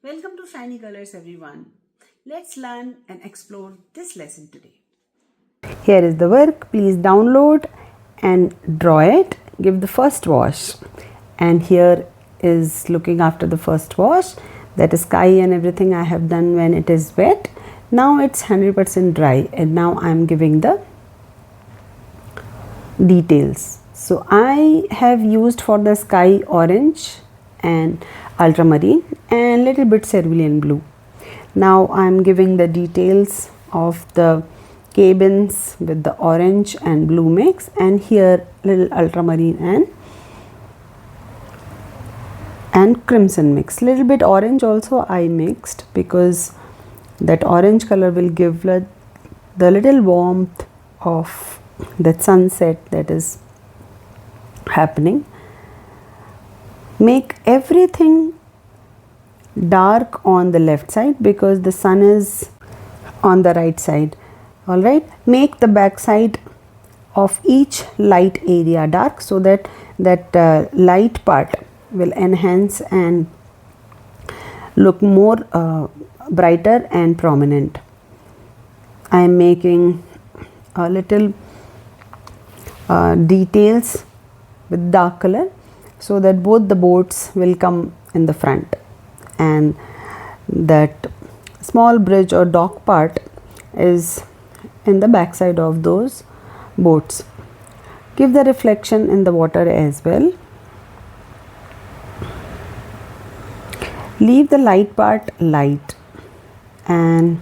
Welcome to Shiny Colors everyone. Let's learn and explore this lesson today. Here is the work. Please download and draw it. Give the first wash. And here is looking after the first wash. That is sky and everything I have done when it is wet. Now it's 100% dry and now I am giving the details. So I have used for the sky orange and ultramarine and little bit cerulean blue. Now I am giving the details of the cabins with the orange and blue mix, and here little ultramarine and crimson mix. Little bit orange also I mixed because that orange color will give the little warmth of that sunset that is happening. Make everything dark on the left side because the sun is on the right side. All right, make the back side of each light area dark so that light part will enhance and look more brighter and prominent. I am making a little details with dark color so that both the boats will come in the front, and that small bridge or dock part is in the back side of those boats. Give the reflection in the water as well. Leave the light part light and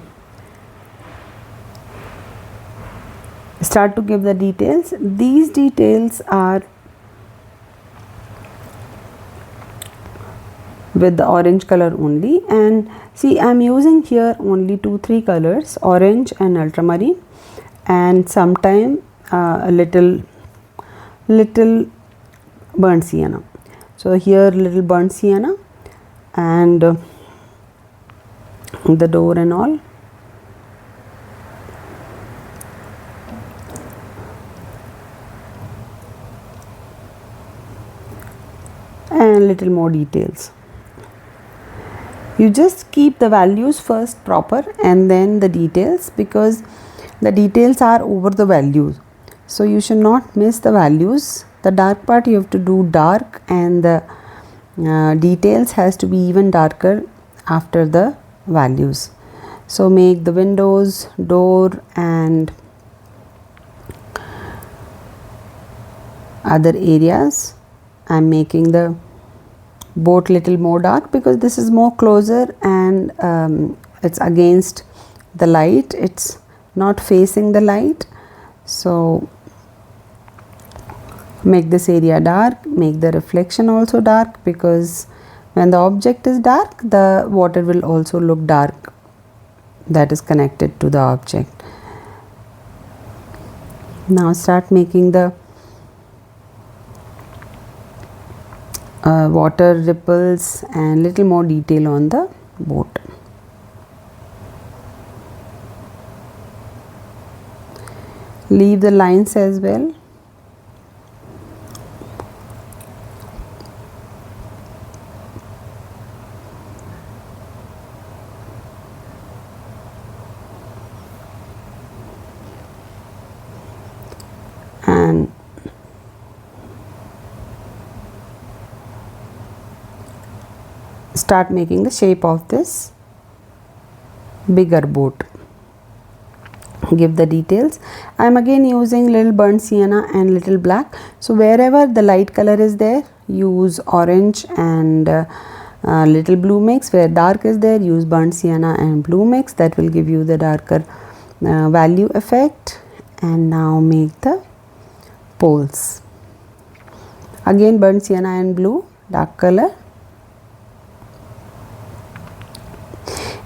start to give the details. These details are with the orange color only, and see I am using here only 2-3 colors, orange and ultramarine, and sometime a little burnt sienna. So here little burnt sienna and the door and all. And little more details. You just keep the values first proper and then the details, because the details are over the values, so you should not miss the values. The dark part you have to do dark, and the details has to be even darker after the values. So make the windows, door and other areas. I am making the boat little more dark because this is more closer and it's against the light, it's not facing the light. So make this area dark, make the reflection also dark, because when the object is dark the water will also look dark, that is connected to the object. Now start making the water ripples and little more detail on the boat. Leave the lines as well. And start making the shape of this bigger boat. Give the details. I am again using little burnt sienna and little black. So wherever the light color is there, use orange and little blue mix. Where dark is there, use burnt sienna and blue mix. That will give you the darker value effect. And now make the poles. Again burnt sienna and blue, dark color.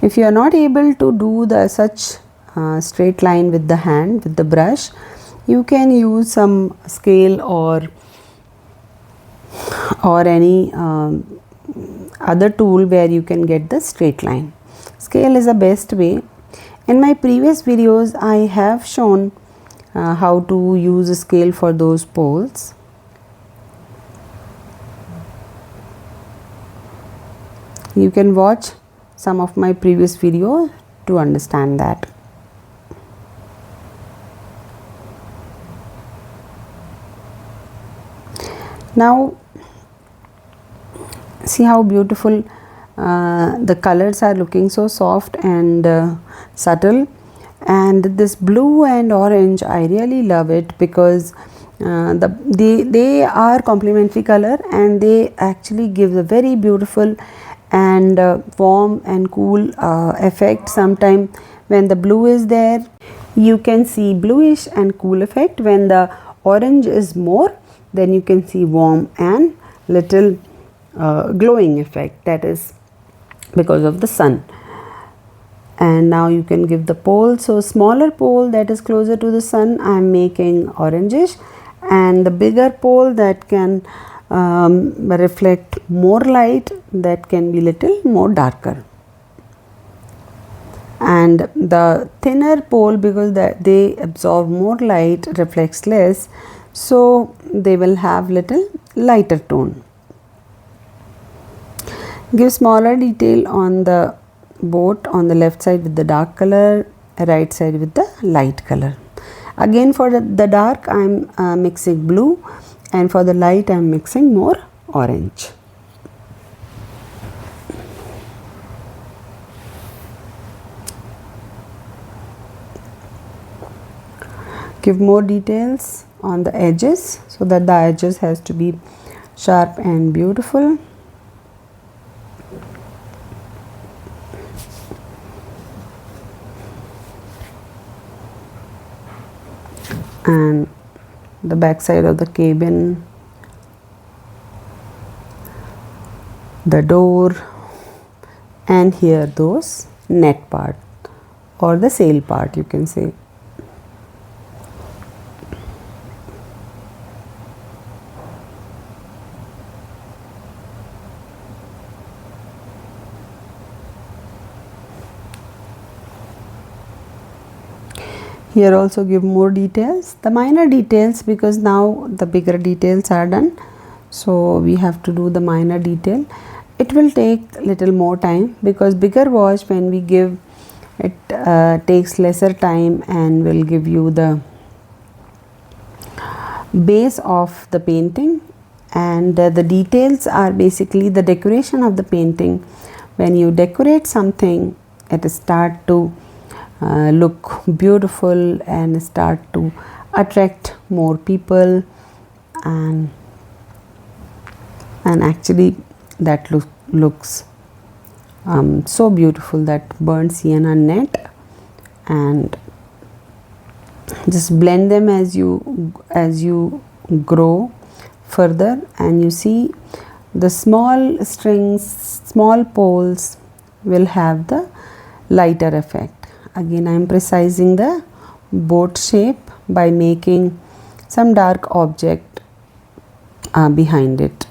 If you are not able to do the such straight line with the hand, with the brush, you can use some scale or any other tool where you can get the straight line. Scale is the best way. In my previous videos I have shown how to use a scale for those poles. You can watch some of my previous video to understand that. Now see how beautiful the colors are looking, so soft and subtle. And this blue and orange, I really love it because they are complementary color, and they actually give a very beautiful and warm and cool effect. Sometime when the blue is there, you can see bluish and cool effect. When the orange is more, then you can see warm and little glowing effect, that is because of the sun. And now you can give the pole. So smaller pole that is closer to the sun, I am making orangish, and the bigger pole that can reflect more light, that can be little more darker. And the thinner pole, because that they absorb more light, reflects less, so they will have little lighter tone. Give smaller detail on the boat, on the left side with the dark color, right side with the light color. Again for the dark I am mixing blue, and for the light I am mixing more orange. Give more details on the edges, so that the edges has to be sharp and beautiful. And the back side of the cabin, the door, and here those net part or the sail part, you can say. Here also give more details, the minor details, because now the bigger details are done, so we have to do the minor detail. It will take little more time, because bigger wash when we give it takes lesser time and will give you the base of the painting, and the details are basically the decoration of the painting. When you decorate something, it start to look beautiful and start to attract more people, and actually that looks so beautiful, that burnt sienna net. And just blend them as you grow further, and you see the small strings, small poles will have the lighter effect. Again I am precising the boat shape by making some dark object behind it.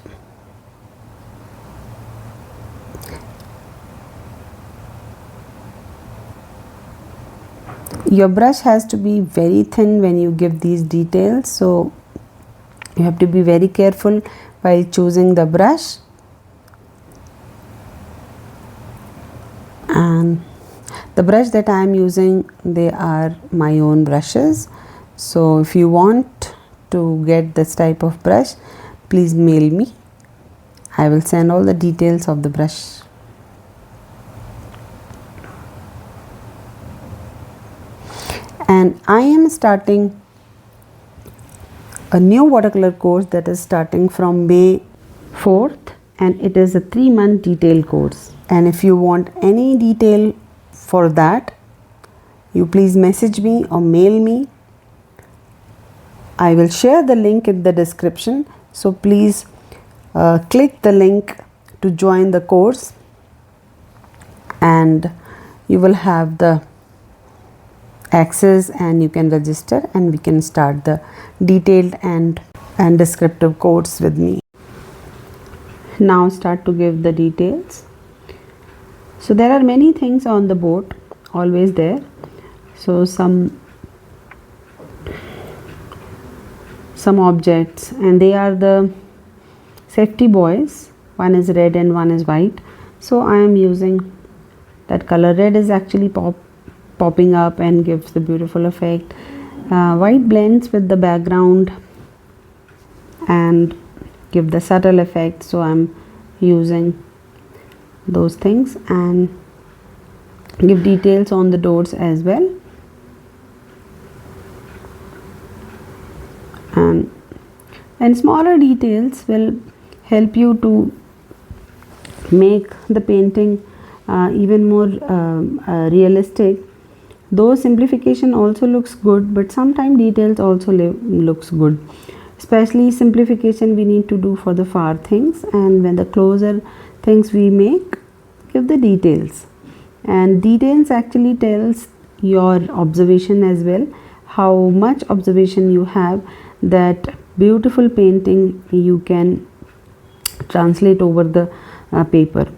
Your brush has to be very thin when you give these details, so you have to be very careful while choosing the brush. And the brush that I am using, they are my own brushes, so if you want to get this type of brush, please mail me. I will send all the details of the brush. And I am starting a new watercolor course that is starting from May 4th, and it is a 3-month detail course. And if you want any detail for that, you please message me or mail me. I will share the link in the description, so please click the link to join the course, and you will have the access and you can register, and we can start the detailed and descriptive course with me. Now start to give the details. So there are many things on the boat, always there. So some objects, and they are the safety buoys. One is red and one is white. So I am using that color. Red is actually popping up and gives the beautiful effect. White blends with the background and give the subtle effect, so I'm using those things, and give details on the doors as well. And smaller details will help you to make the painting even more realistic. Though simplification also looks good, but sometimes details also looks good. Especially simplification we need to do for the far things, and when the closer things we make, give the details. And details actually tells your observation as well, how much observation you have, that beautiful painting you can translate over the paper.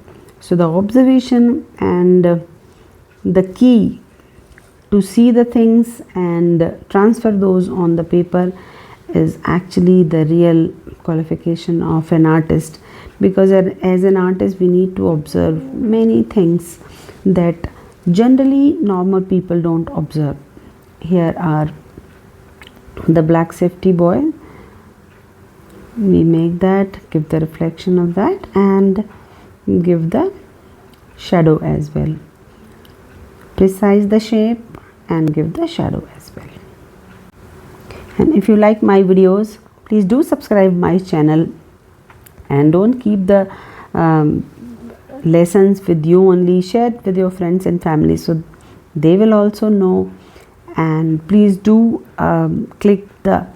So the observation and the key to see the things and transfer those on the paper is actually the real qualification of an artist, because as an artist we need to observe many things that generally normal people don't observe. Here are the black safety buoy. We make that, give the reflection of that, and give the shadow as well. Precise the shape and give the shadow as well. And if you like my videos, please do subscribe my channel, and don't keep the lessons with you only. Share it with your friends and family so they will also know. And please do click the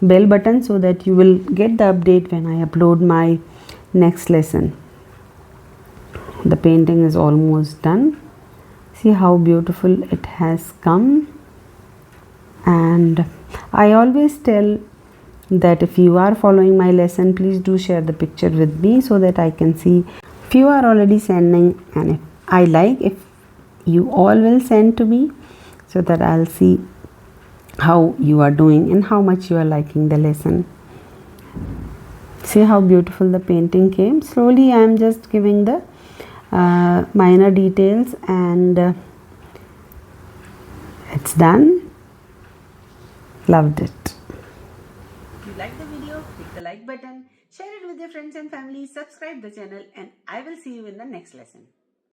bell button so that you will get the update when I upload my next lesson. The painting is almost done. See how beautiful it has come. And I always tell that if you are following my lesson, please do share the picture with me so that I can see. If you are already sending, and if you all will send to me, so that I'll see how you are doing and how much you are liking the lesson. See how beautiful the painting came. Slowly I am just giving the minor details, and it's done. Loved it. If you like the video, click the like button, share it with your friends and family, subscribe the channel, and I will see you in the next lesson.